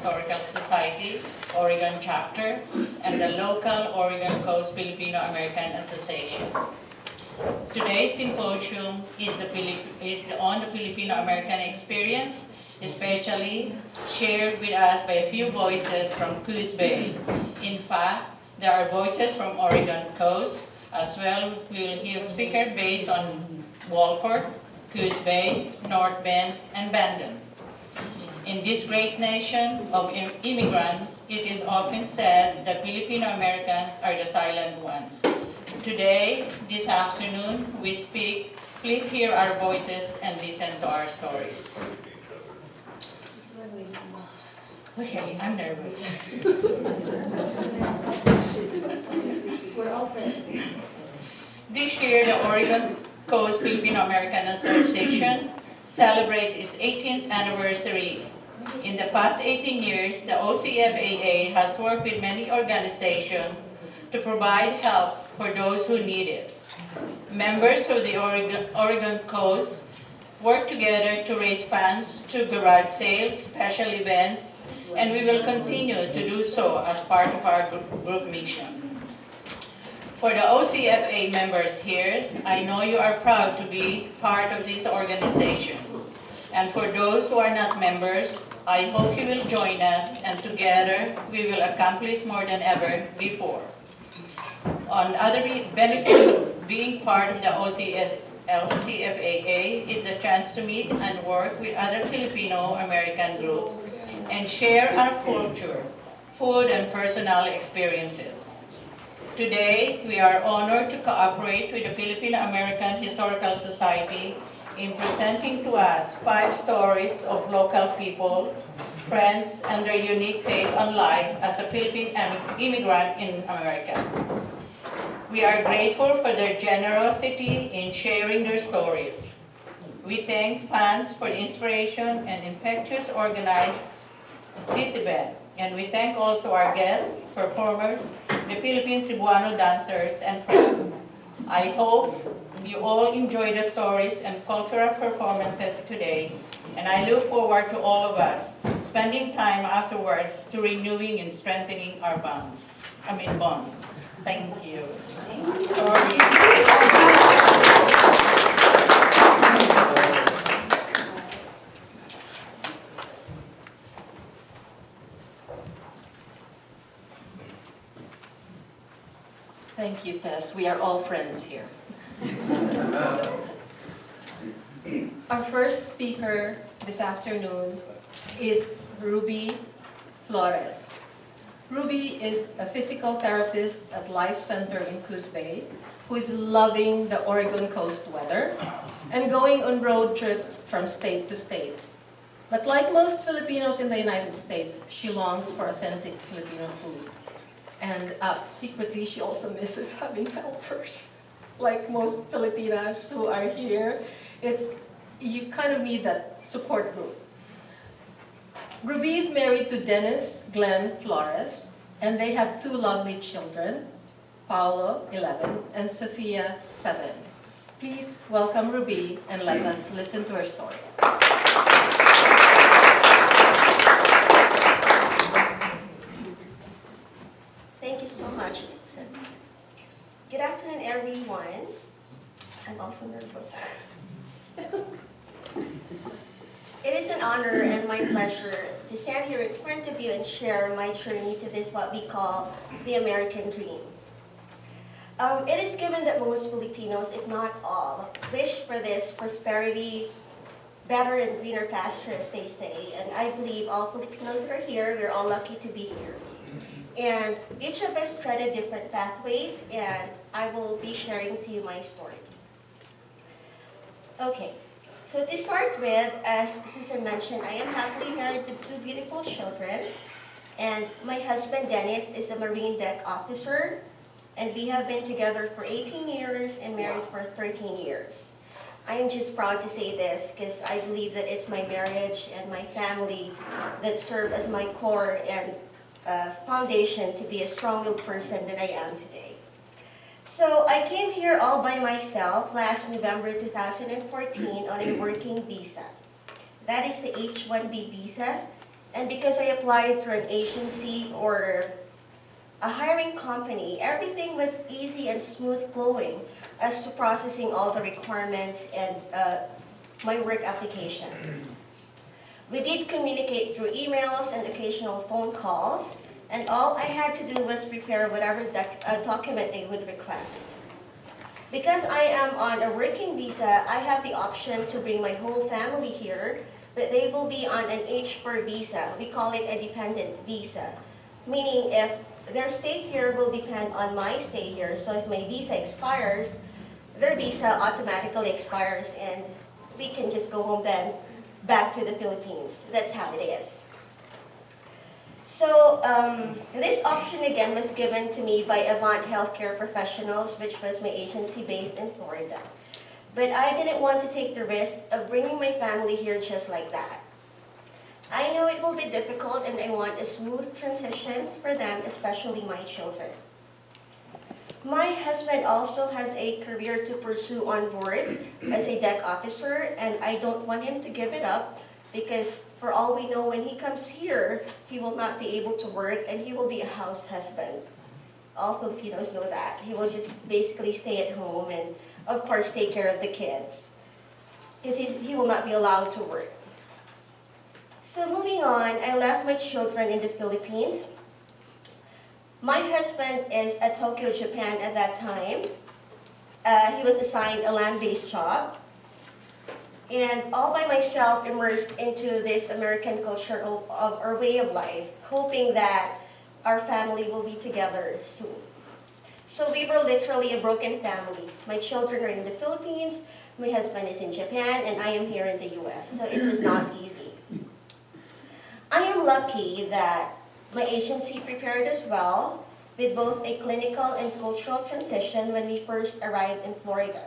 Historical Society, Oregon Chapter, and the local Oregon Coast Filipino American Association. Today's symposium is on the Filipino American experience, especially shared with us by a few voices from Coos Bay. In fact, there are voices from Oregon Coast as well. We will hear speakers based on Walport, Coos Bay, North Bend, and Bandon. In this great nation of immigrants, it is often said that Filipino Americans are the silent ones. Today, this afternoon, we speak. Please hear our voices and listen to our stories. Okay, I'm nervous. We're all friends. This year, the Oregon Coast Filipino American Association celebrates its 18th anniversary. In the past 18 years, the OCFAA has worked with many organizations to provide help for those who need it. Members of the Oregon Coast work together to raise funds to garage sales, special events, and we will continue to do so as part of our group mission. For the OCFA members here, I know you are proud to be part of this organization. And for those who are not members, I hope you will join us, and together we will accomplish more than ever before. On other benefits of being part of the OCFAA is the chance to meet and work with other Filipino American groups and share our culture, food, and personal experiences. Today, we are honored to cooperate with the Filipino American Historical Society in presenting to us 5 stories of local people, friends, and their unique take on life as a Philippine immigrant in America. We are grateful for their generosity in sharing their stories. We thank fans for the inspiration and impetuous organize this event. And we thank also our guests, performers, the Philippine Cebuano dancers, and friends. I hope you all enjoy the stories and cultural performances today, and I look forward to all of us spending time afterwards to renewing and strengthening our bonds. Thank you. Sorry. Thank you, Tess. We are all friends here. Our first speaker this afternoon is Ruby Flores. Ruby is a physical therapist at Life Center in Coos Bay who is loving the Oregon coast weather and going on road trips from state to state. But like most Filipinos in the United States, she longs for authentic Filipino food. And secretly, she also misses having helpers. Like most Filipinas who are here, you kind of need that support group. Ruby is married to Dennis Glenn Flores, and they have 2 lovely children, Paolo, 11, and Sophia, 7. Please welcome Ruby and let us listen to her story. Thank you so much, Susan. Good afternoon, everyone. I'm also nervous. It is an honor and my pleasure to stand here in front of you and share my journey to this, what we call the American dream. It is given that most Filipinos, if not all, wish for this prosperity, better and greener pasture, as they say. And I believe all Filipinos that are here, we're all lucky to be here. And each of us treaded different pathways, and I will be sharing to you my story. Okay, so to start with, as Susan mentioned, I am happily married with 2 beautiful children, and my husband Dennis is a Marine deck officer, and we have been together for 18 years and married for 13 years. I am just proud to say this because I believe that it's my marriage and my family that serve as my core and foundation to be a strong-willed person that I am today. So I came here all by myself last November 2014 on a working visa. That is the H-1B visa, And because I applied through an agency or a hiring company, everything was easy and smooth flowing as to processing all the requirements and my work application. We did communicate through emails and occasional phone calls, and all I had to do was prepare whatever document they would request. Because I am on a working visa, I have the option to bring my whole family here, but they will be on an H-4 visa. We call it a dependent visa, meaning if their stay here will depend on my stay here. So if my visa expires, their visa automatically expires and we can just go home then back to the Philippines. That's how it is. So this option again was given to me by Avant Healthcare Professionals, which was my agency based in Florida. But I didn't want to take the risk of bringing my family here just like that. I know it will be difficult and I want a smooth transition for them, especially my children. My husband also has a career to pursue on board as a deck officer, and I don't want him to give it up because for all we know, when he comes here, he will not be able to work and he will be a house husband. All Filipinos know that. He will just basically stay at home and, of course, take care of the kids because he will not be allowed to work. So moving on, I left my children in the Philippines. My husband is at Tokyo, Japan at that time. He was assigned a land-based job. And all by myself immersed into this American culture of our way of life, hoping that our family will be together soon. So we were literally a broken family. My children are in the Philippines, my husband is in Japan, and I am here in the US, so it was not easy. I am lucky that my agency prepared us well with both a clinical and cultural transition when we first arrived in Florida.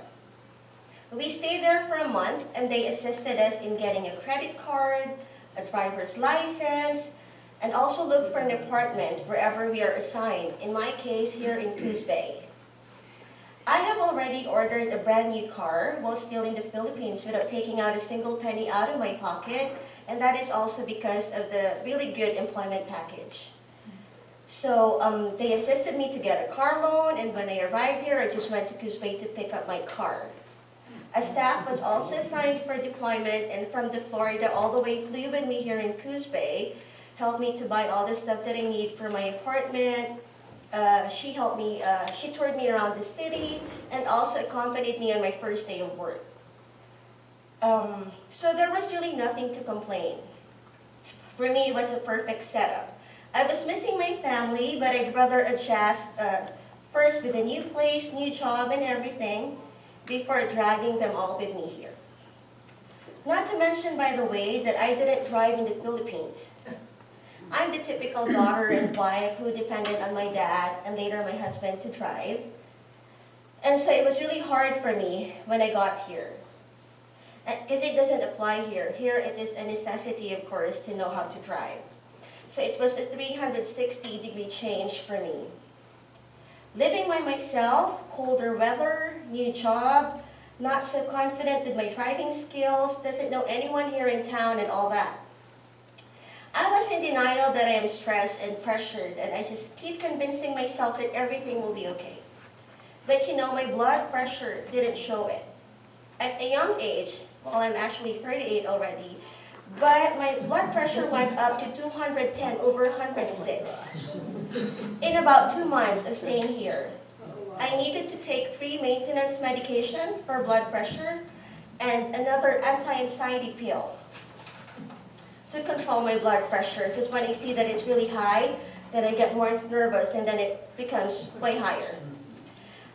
We stayed there for a month and they assisted us in getting a credit card, a driver's license, and also looked for an apartment wherever we are assigned, in my case here in Coos Bay. I have already ordered a brand new car while still in the Philippines without taking out a single penny out of my pocket, and that is also because of the really good employment package. So they assisted me to get a car loan, and when I arrived here, I just went to Coos Bay to pick up my car. A staff was also assigned for deployment, and from the Florida all the way flew with me here in Coos Bay, helped me to buy all the stuff that I need for my apartment. She helped me, she toured me around the city, and also accompanied me on my first day of work. So there was really nothing to complain. For me, it was a perfect setup. I was missing my family, but I'd rather adjust first with a new place, new job, and everything before dragging them all with me here. Not to mention, by the way, that I didn't drive in the Philippines. I'm the typical daughter and wife who depended on my dad and later my husband to drive. And so it was really hard for me when I got here. Because it doesn't apply here. Here it is a necessity, of course, to know how to drive. So it was a 360-degree change for me. Living by myself, colder weather, new job, not so confident with my driving skills, doesn't know anyone here in town and all that. I was in denial that I am stressed and pressured, and I just keep convincing myself that everything will be okay. But you know, my blood pressure didn't show it. At a young age, well, I'm actually 38 already, but my blood pressure went up to 210 over 106 in about 2 months of staying here. I needed to take 3 maintenance medication for blood pressure and another anti-anxiety pill to control my blood pressure, because when I see that it's really high, then I get more nervous and then it becomes way higher.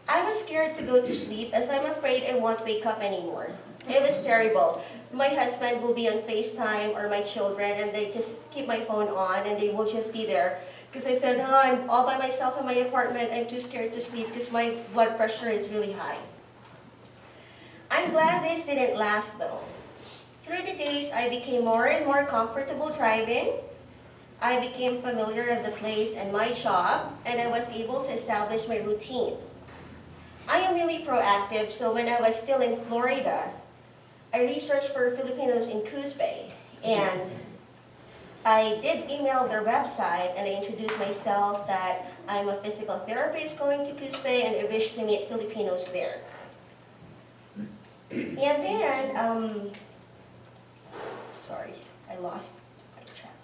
I was scared to go to sleep as I'm afraid I won't wake up anymore. It was terrible. My husband will be on FaceTime or my children and they just keep my phone on and they will just be there. Because I said, oh, I'm all by myself in my apartment. I'm too scared to sleep because my blood pressure is really high. I'm glad this didn't last though. Through the days, I became more and more comfortable driving. I became familiar of the place and my job, and I was able to establish my routine. I am really proactive, so when I was still in Florida, I researched for Filipinos in Coos Bay, and I did email their website and I introduced myself that I'm a physical therapist going to Cuspe and I wish to meet Filipinos there. And then, sorry, I lost my track.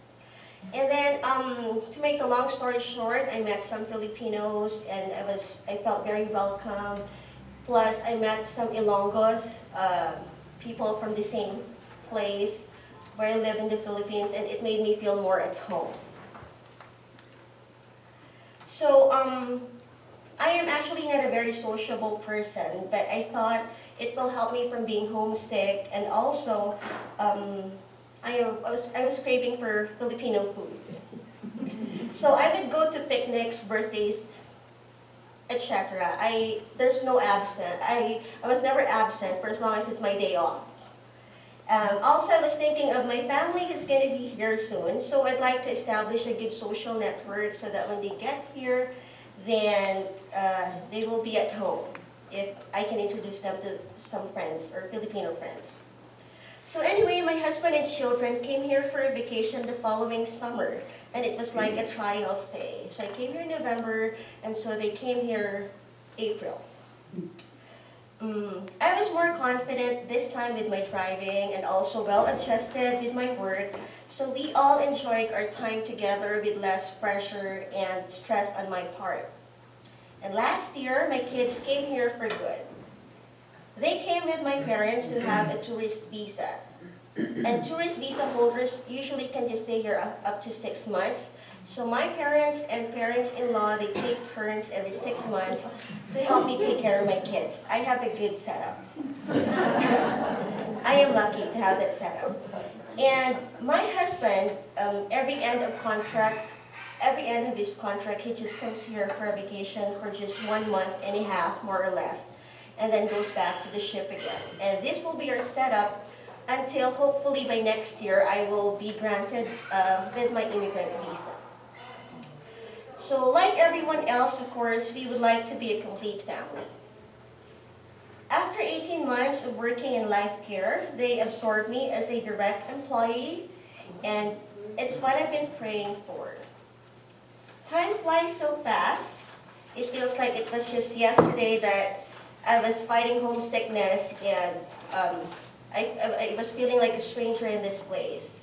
And then, to make the long story short, I met some Filipinos and I felt very welcome. Plus, I met some Ilonggos, people from the same place where I live in the Philippines, and it made me feel more at home. So, I am actually not a very sociable person, but I thought it will help me from being homesick, and also, I was craving for Filipino food. So I would go to picnics, birthdays, etc. There's no absent. I was never absent for as long as it's my day off. Also, I was thinking of my family is going to be here soon, so I'd like to establish a good social network so that when they get here, then they will be at home if I can introduce them to some friends or Filipino friends. So anyway, my husband and children came here for a vacation the following summer, and it was like a trial stay. So I came here in November, and so they came here April. I was more confident this time with my driving and also well adjusted with my work, so we all enjoyed our time together with less pressure and stress on my part. And last year, my kids came here for good. They came with my parents who have a tourist visa. And tourist visa holders usually can just stay here up to 6 months. So my parents and parents-in-law, they take turns every 6 months to help me take care of my kids. I have a good setup. I am lucky to have that setup. And my husband, every end of his contract, he just comes here for a vacation for just 1 month and a half, more or less, and then goes back to the ship again. And this will be our setup until hopefully by next year I will be granted with my immigrant visa. So like everyone else, of course, we would like to be a complete family. After 18 months of working in life care, they absorbed me as a direct employee, and it's what I've been praying for. Time flies so fast, it feels like it was just yesterday that I was fighting homesickness and I was feeling like a stranger in this place.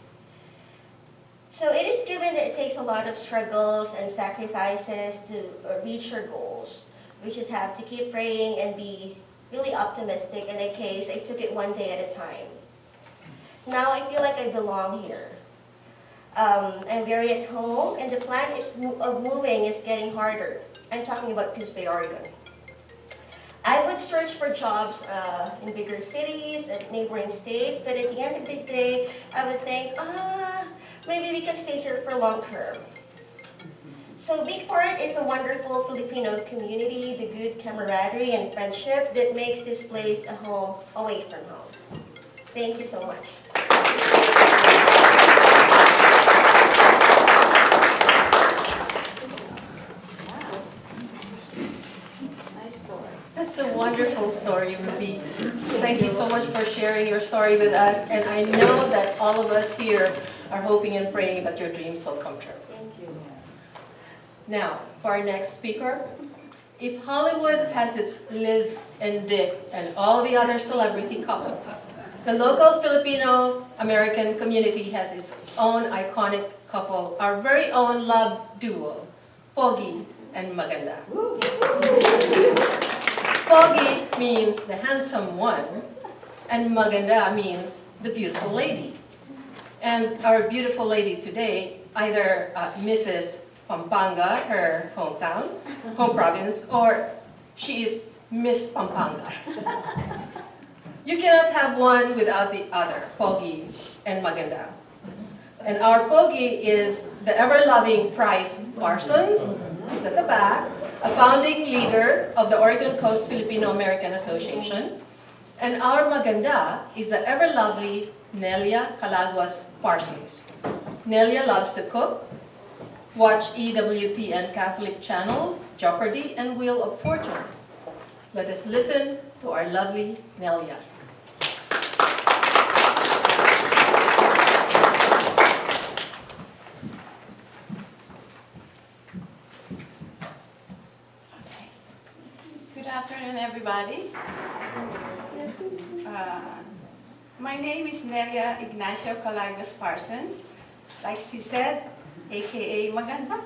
So it is given that it takes a lot of struggles and sacrifices to reach your goals. We just have to keep praying and be really optimistic. In a case, I took it one day at a time. Now I feel like I belong here. I'm very at home, and the plan of moving is getting harder. I'm talking about Cuspe, Oregon. I would search for jobs in bigger cities and neighboring states, but at the end of the day, I would think, maybe we can stay here for long term. So Big Part is a wonderful Filipino community, the good camaraderie and friendship that makes this place a home away from home. Thank you so much. That's a wonderful story, Ruby. Thank you so much for sharing your story with us. And I know that all of us here are hoping and praying that your dreams will come true. Thank you. Now, for our next speaker, if Hollywood has its Liz and Dick and all the other celebrity couples, the local Filipino-American community has its own iconic couple, our very own love duo, Pogi and Maganda. Pogi means the handsome one, and Maganda means the beautiful lady. And our beautiful lady today, either Mrs. Pampanga, her hometown, home province, or she is Miss Pampanga. You cannot have one without the other, Pogi and Maganda. And our Pogi is the ever-loving Price Parsons, who's at the back, a founding leader of the Oregon Coast Filipino-American Association. And our Maganda is the ever-lovely Nelia Calaguas Parsons. Nelia loves to cook, watch EWTN Catholic Channel, Jeopardy, and Wheel of Fortune. Let us listen to our lovely Nelia. afternoon, everybody. My name is Nelia Ignacio Calagos Parsons. Like she said, aka Maganda.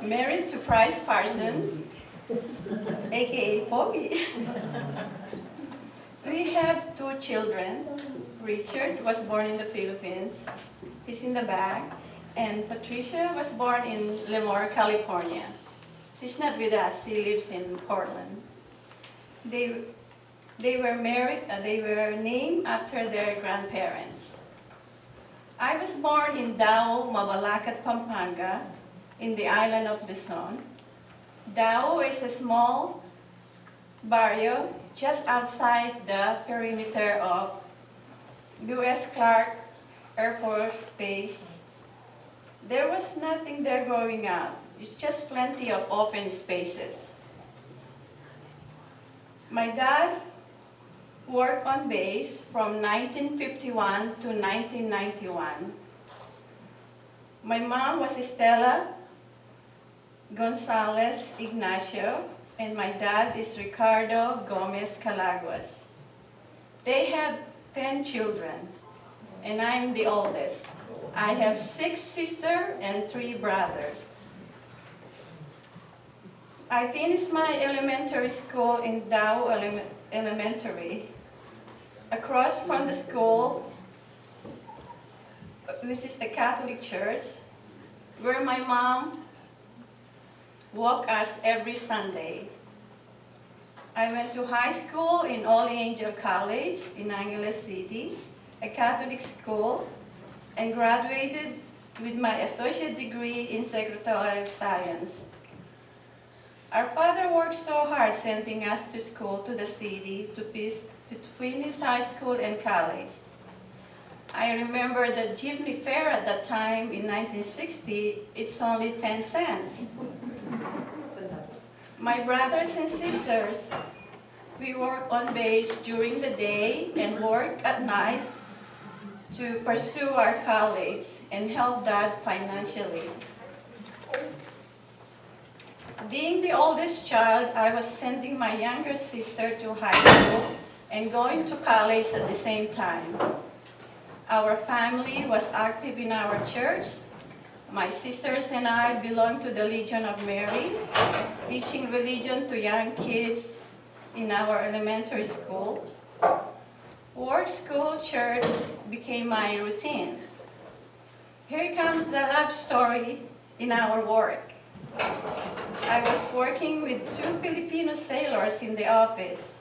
Married to Price Parsons, aka Poppy. We have 2 children. Richard was born in the Philippines. He's in the back. And Patricia was born in Lemoore, California. She's not with us. She lives in Portland. They were married. They were named after their grandparents. I was born in Dao, Mabalacat, Pampanga, in the island of Luzon. Dao is a small barrio just outside the perimeter of U.S. Clark Air Force Base. There was nothing there growing up. It's just plenty of open spaces. My dad worked on base from 1951 to 1991. My mom was Estela Gonzalez Ignacio, and my dad is Ricardo Gomez Calagos. They have 10 children, and I'm the oldest. I have 6 sisters and 3 brothers. I finished my elementary school in Dao Elementary. Across from the school, which is the Catholic Church, where my mom walked us every Sunday. I went to high school in Holy Angel College in Angeles City, a Catholic school, and graduated with my associate degree in secretarial science. Our father worked so hard sending us to school to the city to finish high school and college. I remember the jeepney fare at that time in 1960, it's only 10 cents. My brothers and sisters, we work on base during the day and work at night to pursue our college and help Dad financially. Being the oldest child, I was sending my younger sister to high school and going to college at the same time. Our family was active in our church. My sisters and I belonged to the Legion of Mary, teaching religion to young kids in our elementary school. Work, school, church became my routine. Here comes the love story in our work. I was working with 2 Filipino sailors in the office.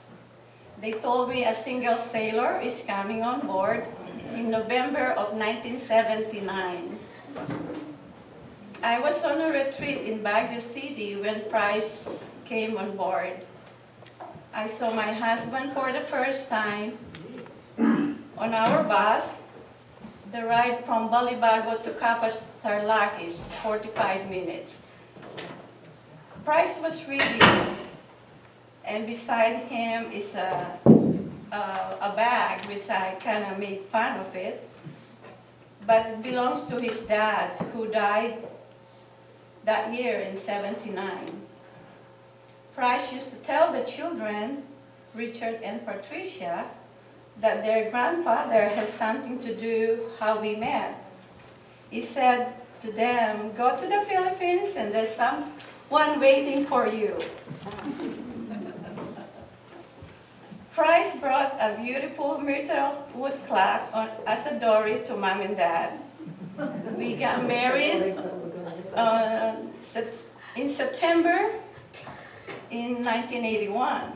They told me a single sailor is coming on board in November of 1979. I was on a retreat in Baguio City when Price came on board. I saw my husband for the first time on our bus. The ride from Balibago to Capas Tarlac is 45 minutes. Price was reading, and beside him is a bag, which I kind of made fun of it, but it belongs to his dad, who died that year in '79. Price used to tell the children, Richard and Patricia, that their grandfather has something to do how we met. He said to them, go to the Philippines and there's someone waiting for you. Price brought a beautiful myrtle wood clock as a dowry to Mom and Dad. We got married in September in 1981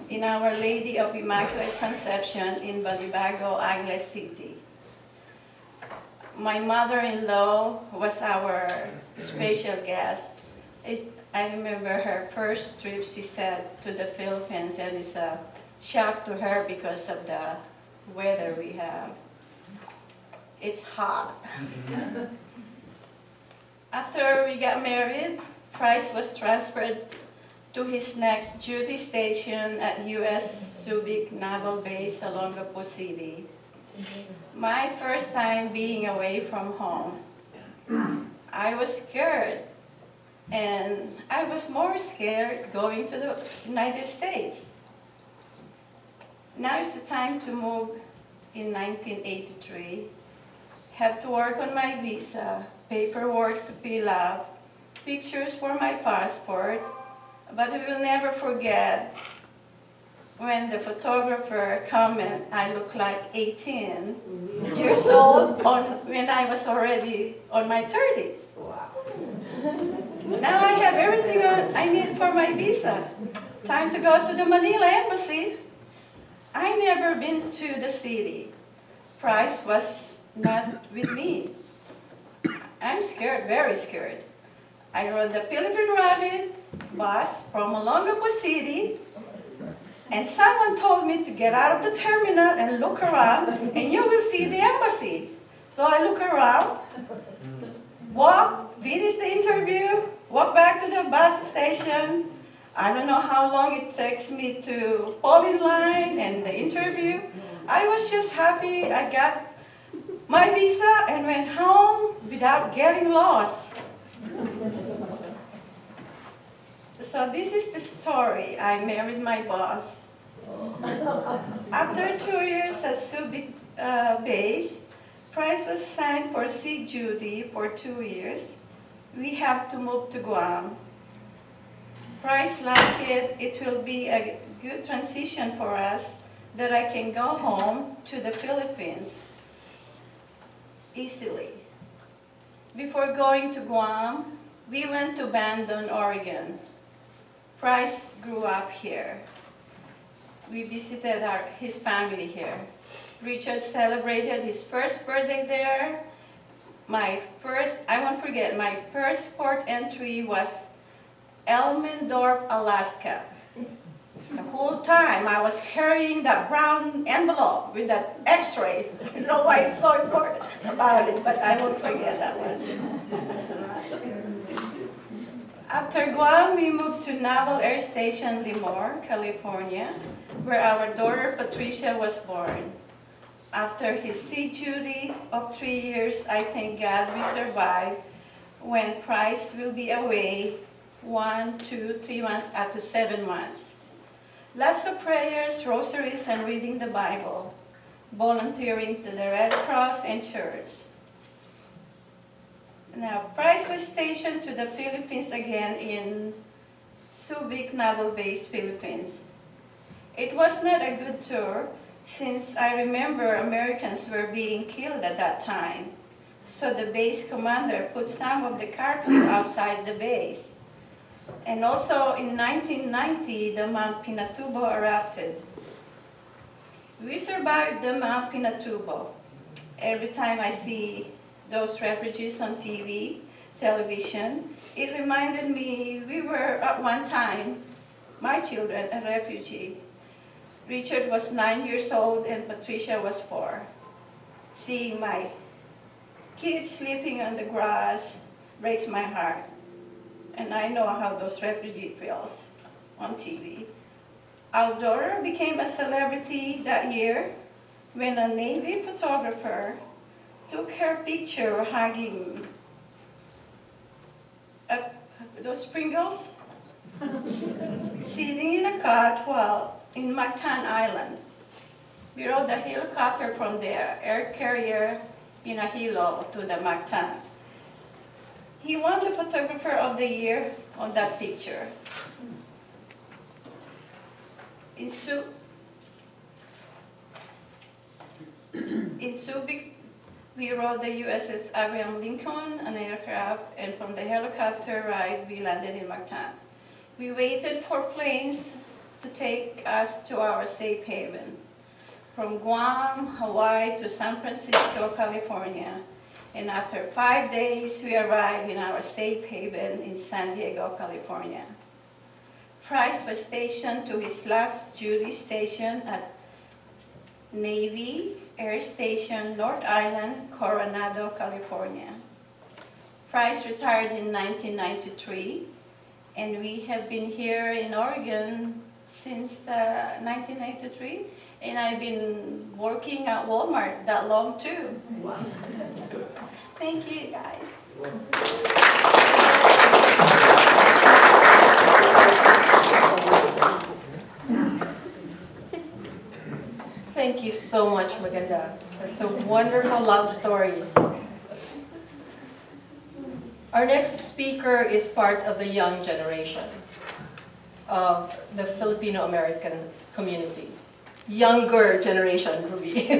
in Our Lady of Immaculate Conception in Balibago, Angeles City. My mother-in-law was our special guest. I remember her first trip, she said, to the Philippines, and it's a shock to her because of the weather we have. It's hot. After we got married, Price was transferred to his next duty station at U.S. Subic Naval Base, Olongapo City. My first time being away from home. I was scared and I was more scared going to the United States. Now is the time to move in 1983. Have to work on my visa, paperwork to fill out, pictures for my passport, but we will never forget when the photographer commented I look like 18 years old when I was already on my 30. Now I have everything I need for my visa. Time to go to the Manila Embassy. I never been to the city. Price was not with me. I'm scared, very scared. I rode the Philippine Rabbit bus from Olongapo City, and someone told me to get out of the terminal and look around, and you will see the embassy. So I look around, walk, finish the interview, walk back to the bus station. I don't know how long it takes me to fall in line and the interview. I was just happy I got my visa and went home without getting lost. So this is the story. I married my boss. After 2 years at Subic base, Price was signed for sea duty for 2 years. We have to move to Guam. Price liked it. It will be a good transition for us that I can go home to the Philippines easily. Before going to Guam, we went to Bandon, Oregon. Price grew up here. We visited his family here. Richard celebrated his first birthday there. I won't forget, my first port entry was Elmendorf, Alaska. The whole time I was carrying that brown envelope with that x-ray. I don't know why it's so important about it, but I won't forget that one. After Guam, we moved to Naval Air Station Lemoore, California, where our daughter Patricia was born. After his sea duty of 3 years, I thank God we survived when Price will be away 1, 2, 3 months, up to 7 months. Lots of prayers, rosaries, and reading the Bible, volunteering to the Red Cross and church. Now, Price was stationed to the Philippines again in Subic Naval Base, Philippines. It was not a good tour since I remember Americans were being killed at that time. So the base commander put some of the carpet outside the base. And also in 1990, the Mount Pinatubo erupted. We survived the Mount Pinatubo. Every time I see those refugees on television, it reminded me we were at one time, my children, a refugee. Richard was 9 years old and Patricia was 4. Seeing my kids sleeping on the grass breaks my heart. And I know how those refugees feels on TV. Our daughter became a celebrity that year when a Navy photographer took her picture hugging those Pringles, sitting in a cot while in Mactan Island. We rode the helicopter from the air carrier in a helo to the Mactan. He won the Photographer of the Year on that picture. In Subic, we rode the USS Abraham Lincoln, an aircraft, and from the helicopter ride, we landed in Mactan. We waited for planes to take us to our safe haven. From Guam, Hawaii to San Francisco, California. And after 5 days, we arrived in our safe haven in San Diego, California. Price was stationed to his last duty station at Navy Air Station, North Island, Coronado, California. Price retired in 1993, and we have been here in Oregon since 1993, and I've been working at Walmart that long too. Wow. Thank you, guys. so much, Maganda. That's a wonderful love story. Our next speaker is part of the young generation of the Filipino-American community. Younger generation, Ruby.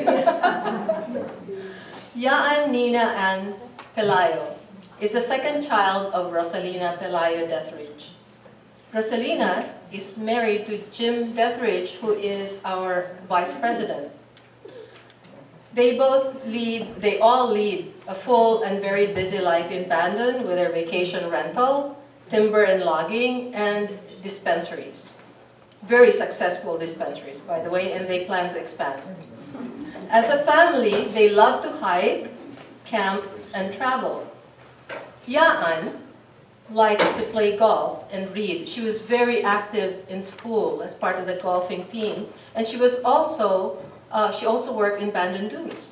Yaan Nina Ann Pelayo is the second child of Rosalina Pelayo Dethridge. Rosalina is married to Jim Dethridge, who is our vice president. They all lead a full and very busy life in Bandon with their vacation rental, timber and logging, and dispensaries. Very successful dispensaries, by the way, and they plan to expand. As a family, they love to hike, camp, and travel. Yaan likes to play golf and read. She was very active in school as part of the golfing team, and she also worked in Bandon Dunes.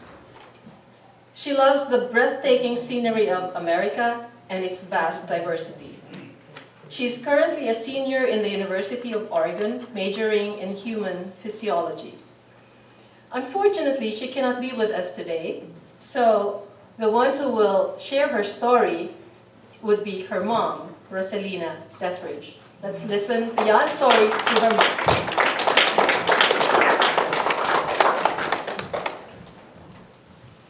She loves the breathtaking scenery of America and its vast diversity. She's currently a senior in the University of Oregon, majoring in human physiology. Unfortunately, she cannot be with us today, so the one who will share her story would be her mom, Rosalina Dethridge. Let's listen to Yaan's story to her mom.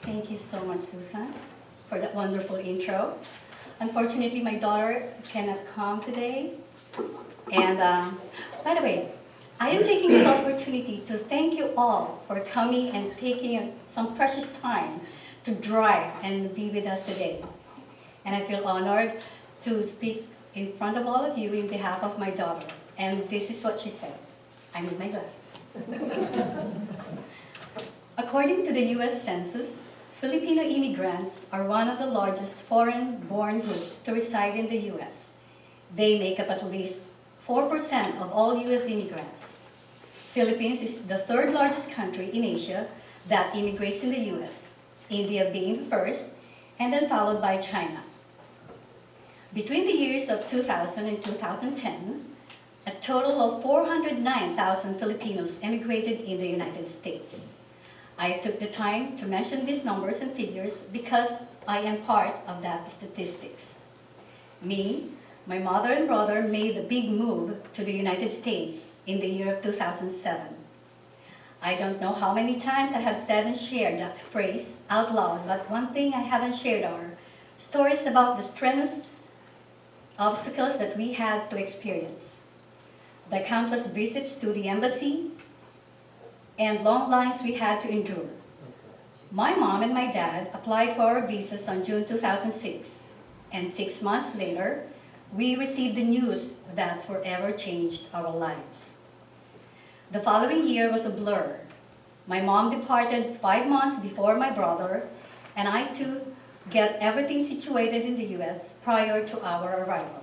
Thank you so much, Susan, for that wonderful intro. Unfortunately, my daughter cannot come today. And by the way, I am taking this opportunity to thank you all for coming and taking some precious time to drive and be with us today. And I feel honored to speak in front of all of you in behalf of my daughter. And this is what she said. I need my glasses. According to the US Census, Filipino immigrants are one of the largest foreign-born groups to reside in the US. They make up at least 4% of all US immigrants. Philippines is the third largest country in Asia that immigrates in the US, India being the first, and then followed by China. Between the years of 2000 and 2010, a total of 409,000 Filipinos emigrated in the United States. I took the time to mention these numbers and figures because I am part of that statistics. Me, my mother and brother made a big move to the United States in the year of 2007. I don't know how many times I have said and shared that phrase out loud, but one thing I haven't shared are stories about the strenuous obstacles that we had to experience. The countless visits to the embassy and long lines we had to endure. My mom and my dad applied for our visas on June 2006, and 6 months later, we received the news that forever changed our lives. The following year was a blur. My mom departed 5 months before my brother, and I too get everything situated in the US prior to our arrival.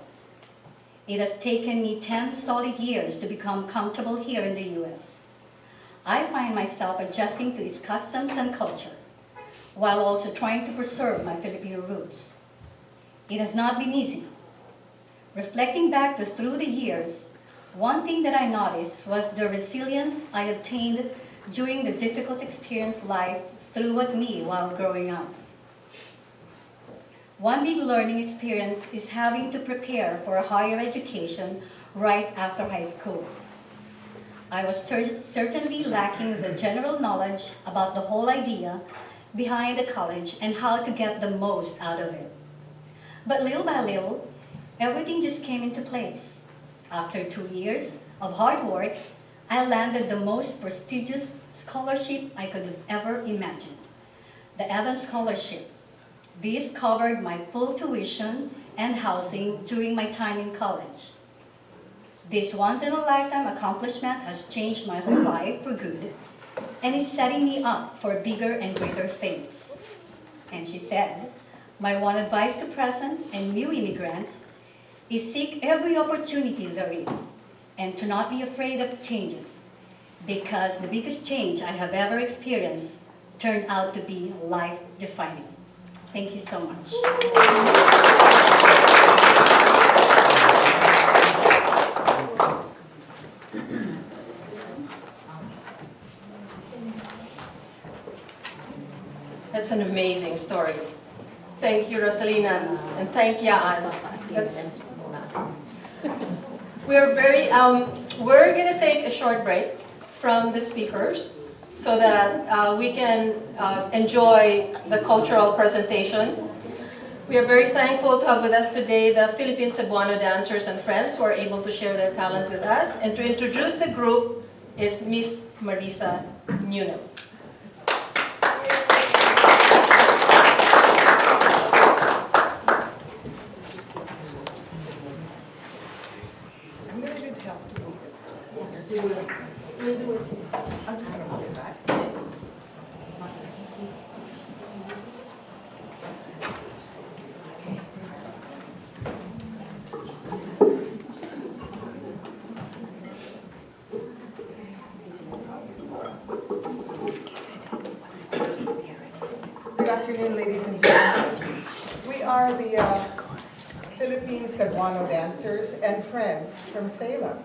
It has taken me 10 solid years to become comfortable here in the US. I find myself adjusting to its customs and culture, while also trying to preserve my Filipino roots. It has not been easy. Reflecting back through the years, one thing that I noticed was the resilience I obtained during the difficult experience life threw at me while growing up. One big learning experience is having to prepare for a higher education right after high school. I was certainly lacking the general knowledge about the whole idea behind the college and how to get the most out of it. But little by little, everything just came into place. After 2 years of hard work, I landed the most prestigious scholarship I could have ever imagined, the Evans Scholarship. This covered my full tuition and housing during my time in college. This once-in-a-lifetime accomplishment has changed my whole life for good and is setting me up for bigger and greater things. And she said, my one advice to present and new immigrants is seek every opportunity there is and to not be afraid of changes, because the biggest change I have ever experienced turned out to be life-defining. Thank you so much. Thank you, Rosalina, and thank Yaan. We're going to take a short break from the speakers so that we can enjoy the cultural presentation. We are very thankful to have with us today the Philippine Cebuano dancers and friends who are able to share their talent with us. And to introduce the group is Miss Marisa Nuno. Good afternoon, ladies and gentlemen. We are the Philippine Cebuano dancers and friends from Salem.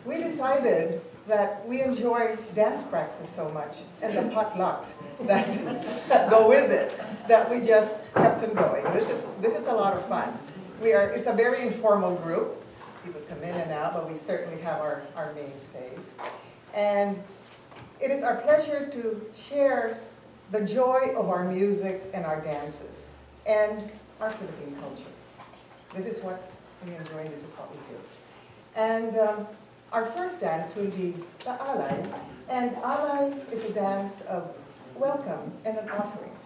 We decided that we enjoy dance practice so much and the potlucks that go with it that we just kept on going. This is a lot of fun. It's a very informal group. People come in and out, but we certainly have our mainstays. And it is our pleasure to share the joy of our music and our dances and our Philippine culture. This is what we enjoy, and this is what we do. And our first dance will be the alay, and alay is a dance of welcome and an offering.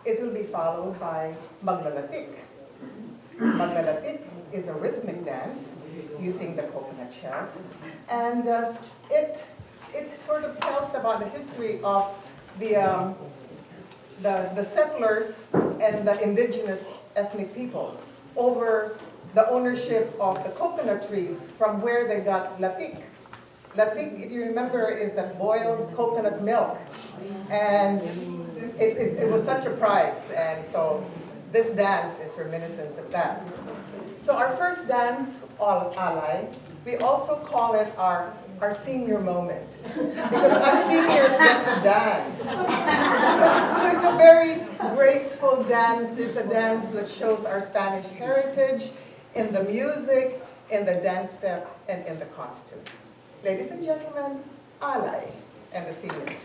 It will be followed by maglalatik. Maglalatik is a rhythmic dance using the coconut shells, and it sort of tells about the history of the settlers and the indigenous ethnic people over the ownership of the coconut trees from where they got latik. Latik, if you remember, is that boiled coconut milk. And it was such a prize, and so this dance is reminiscent of that. So our first dance, alay, we also call it our senior moment, because us seniors get to dance. So it's a very graceful dance. It's a dance that shows our Spanish heritage in the music, in the dance step, and in the costume. Ladies and gentlemen, alay and the seniors.